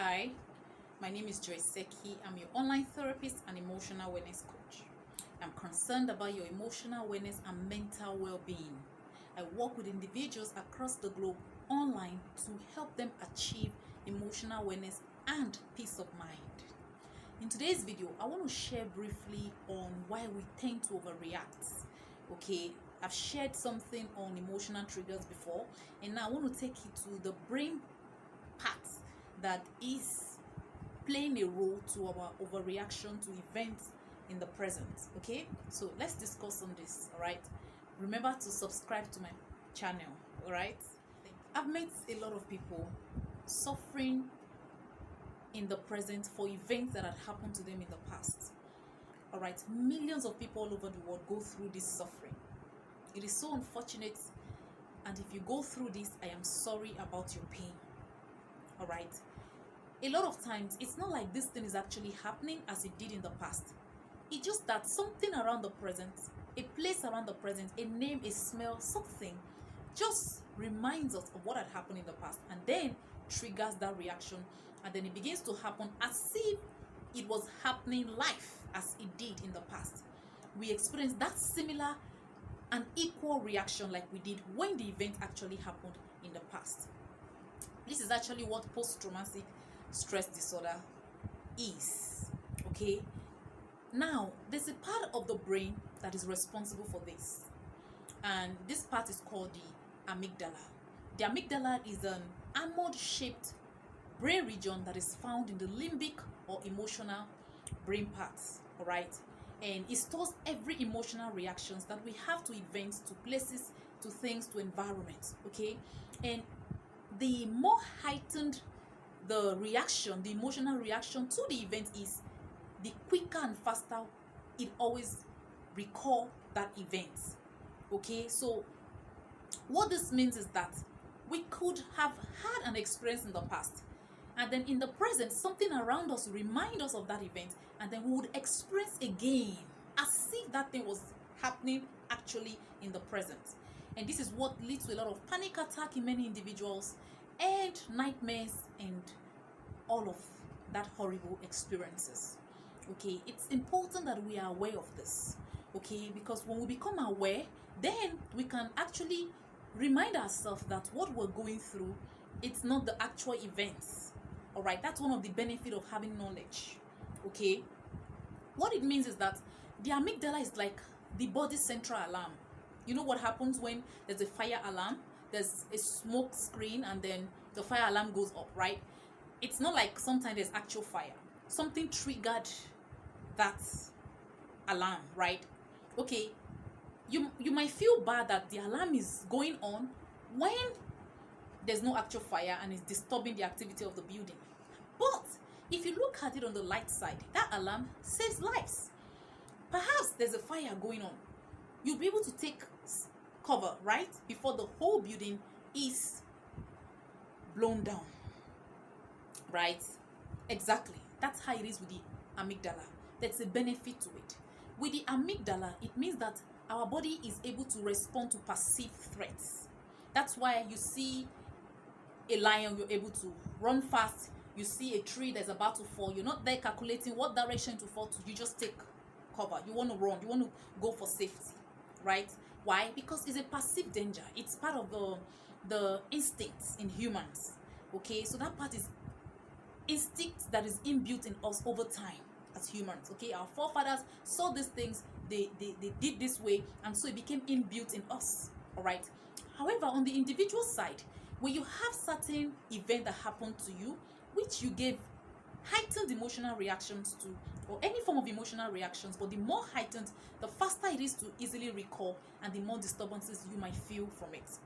Hi, my name is Joyce Seki. I'm your online therapist and emotional wellness coach. I'm concerned about your emotional wellness and mental well-being. I work with individuals across the globe online to help them achieve emotional wellness and peace of mind. In today's video, I want to share briefly on why we tend to overreact. Okay, I've shared something on emotional triggers before, and now I want to take you to the brain part that is playing a role to our overreaction to events in the present. Okay, so let's discuss on this. All right, remember to subscribe to my channel. All right, I've met a lot of people suffering in the present for events that had happened to them in the past. All right, millions of people all over the world go through this suffering. It is so unfortunate, and if you go through this, I am sorry about your pain. All right, a lot of times it's not like this thing is actually happening as it did in the past. It's just that something around the present, a place around the present, a name, a smell, something just reminds us of what had happened in the past, and then triggers that reaction, and then it begins to happen as if it was happening live as it did in the past. We experience that similar and equal reaction like we did when the event actually happened in the past. This is actually what post-traumatic stress disorder is. Okay, now there's a part of the brain that is responsible for this, and this part is called the amygdala. The amygdala is an almond shaped brain region that is found in the limbic or emotional brain parts. All right, and it stores every emotional reactions that we have to events, to places, to things, to environments. Okay, and the more heightened the reaction, the emotional reaction to the event is, the quicker and faster it always recall that event. Okay, so what this means is that we could have had an experience in the past, and then in the present something around us remind us of that event, and then we would experience again as if that thing was happening actually in the present. And this is what leads to a lot of panic attack in many individuals, and nightmares, and all of that horrible experiences. Okay, it's important that we are aware of this. Okay, because when we become aware, then we can actually remind ourselves that what we're going through, it's not the actual events. All right, that's one of the benefits of having knowledge. Okay, what it means is that the amygdala is like the body's central alarm. You know what happens when there's a fire alarm? There's a smoke screen, and then the fire alarm goes up, right? It's not like sometimes there's actual fire. Something triggered that alarm, right? Okay, you might feel bad that the alarm is going on when there's no actual fire and it's disturbing the activity of the building. But if you look at it on the light side, that alarm saves lives. Perhaps there's a fire going on. You'll be able to take cover, right, before the whole building is blown down. Right? Exactly. That's how it is with the amygdala. There's a benefit to it. With the amygdala, it means that our body is able to respond to perceived threats. That's why you see a lion, you're able to run fast. You see a tree that's about to fall, you're not there calculating what direction to fall to. You just take cover. You want to run, you want to go for safety, right? Why? Because it's a perceived danger. It's part of the instincts in humans. Okay, so that part is instinct that is inbuilt in us over time as humans. Okay, our forefathers saw these things, they did this way, and so it became inbuilt in us. All right, however, on the individual side, when you have certain event that happened to you which you gave heightened emotional reactions to, or any form of emotional reactions, but the more heightened, the faster it is to easily recall, and the more disturbances you might feel from it.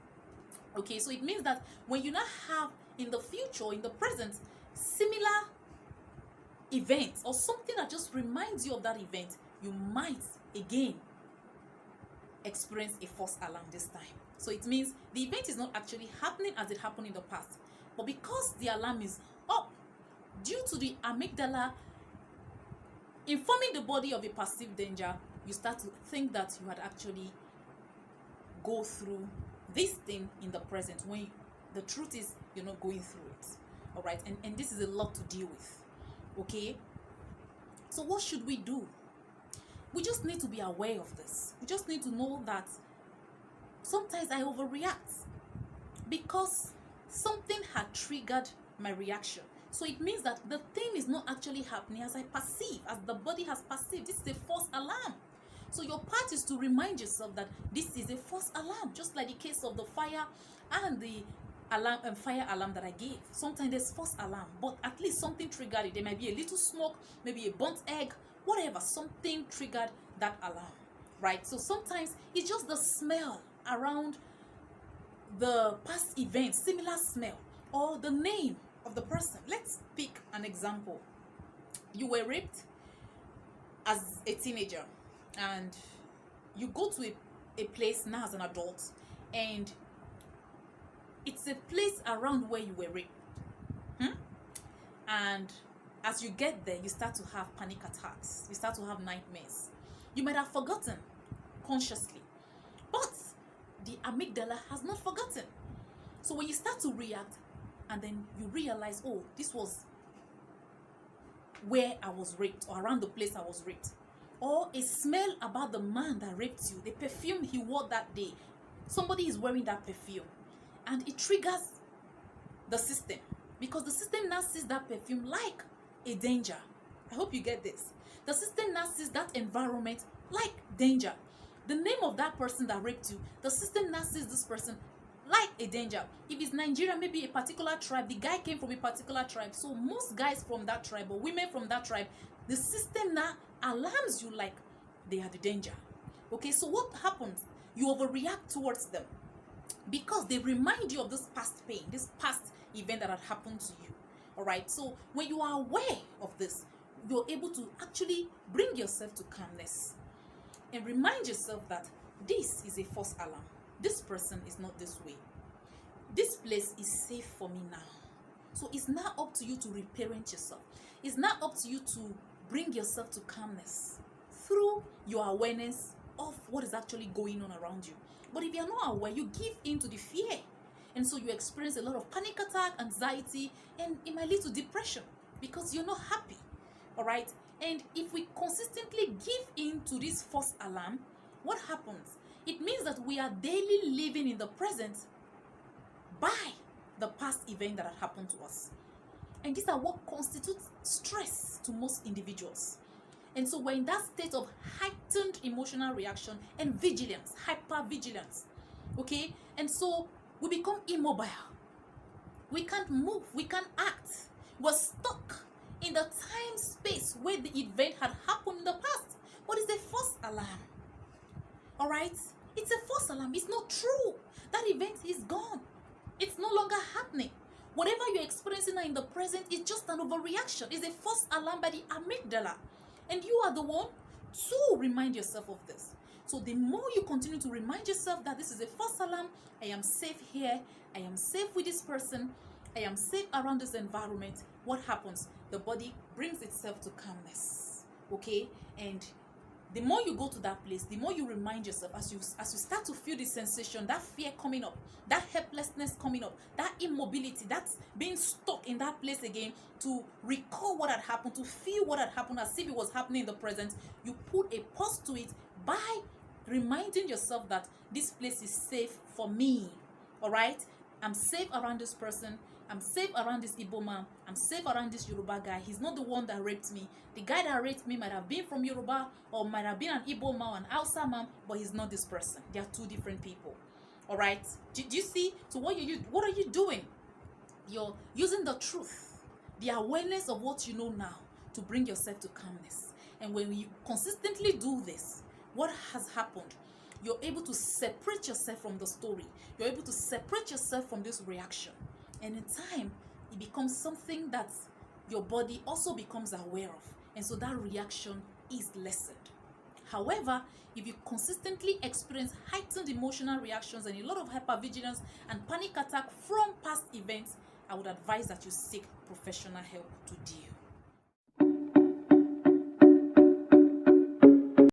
Okay, so it means that when you now have in the future, in the present, similar events or something that just reminds you of that event, you might again experience a false alarm this time. So it means the event is not actually happening as it happened in the past, but because the alarm is up due to the amygdala informing the body of a perceived danger, you start to think that you had actually go through this thing in the present, when the truth is you're not going through it. All right, and this is a lot to deal with. Okay, so what should we do? We just need to be aware of this. We just need to know that sometimes I overreact because something had triggered my reaction. So it means that the thing is not actually happening as I perceive, as the body has perceived. This is a false alarm. So your part is to remind yourself that this is a false alarm, just like the case of the fire and the alarm and fire alarm that I gave. Sometimes there's false alarm, but at least something triggered it. There might be a little smoke, maybe a burnt egg, whatever, something triggered that alarm, right? So sometimes it's just the smell around the past event, similar smell, or the name of the person. Let's pick an example. You were raped as a teenager and you go to a place now as an adult, and it's a place around where you were raped. And as you get there, you start to have panic attacks. You start to have nightmares. You might have forgotten consciously, but the amygdala has not forgotten. So when you start to react and then you realize, oh, this was where I was raped, or around the place I was raped, or a smell about the man that raped you, the perfume he wore that day, somebody is wearing that perfume, and it triggers the system, because the system now sees that perfume like a danger. I hope you get this. The system now sees that environment like danger. The name of that person that raped you, the system now sees this person like a danger. If it's Nigeria, maybe a particular tribe, the guy came from a particular tribe, so most guys from that tribe or women from that tribe, the system now alarms you like they are the danger. Okay, so what happens? You overreact towards them because they remind you of this past pain, this past event that had happened to you. All right, so when you are aware of this, you're able to actually bring yourself to calmness and remind yourself that this is a false alarm. This person is not this way. This place is safe for me now. So it's now up to you to reparent yourself. It's now up to you to bring yourself to calmness through your awareness of what is actually going on around you. But if you're not aware, you give in to the fear. And so you experience a lot of panic attack, anxiety, and it might lead to depression because you're not happy. All right? And if we consistently give in to this false alarm, what happens? It means that we are daily living in the present by the past event that had happened to us. And these are what constitutes stress to most individuals. And so we're in that state of heightened emotional reaction and vigilance, hypervigilance. Okay? And so we become immobile. We can't move. We can't act. We're stuck in the time space where the event had happened in the past. But it's a false alarm. All right? It's a false alarm. It's not true. That event is gone. It's no longer happening. Whatever you're experiencing now in the present is just an overreaction. It's a false alarm by the amygdala. And you are the one to remind yourself of this. So the more you continue to remind yourself that this is a false alarm, I am safe here, I am safe with this person, I am safe around this environment, what happens? The body brings itself to calmness. Okay? And the more you go to that place, the more you remind yourself, as you start to feel the sensation, that fear coming up, that helplessness coming up, that immobility, that's being stuck in that place again, to recall what had happened, to feel what had happened as if it was happening in the present, you put a pause to it by reminding yourself that this place is safe for me. All right? I'm safe around this person. I'm safe around this Igbo man. I'm safe around this Yoruba guy. He's not the one that raped me. The guy that raped me might have been from Yoruba or might have been an Igbo man or an Hausa man, but he's not this person. They are two different people. All right? Do you see? So what are you doing? You're using the truth, the awareness of what you know now, to bring yourself to calmness. And when you consistently do this, what has happened? You're able to separate yourself from the story. You're able to separate yourself from this reaction. And in time, it becomes something that your body also becomes aware of. And so that reaction is lessened. However, if you consistently experience heightened emotional reactions and a lot of hypervigilance and panic attack from past events, I would advise that you seek professional help to deal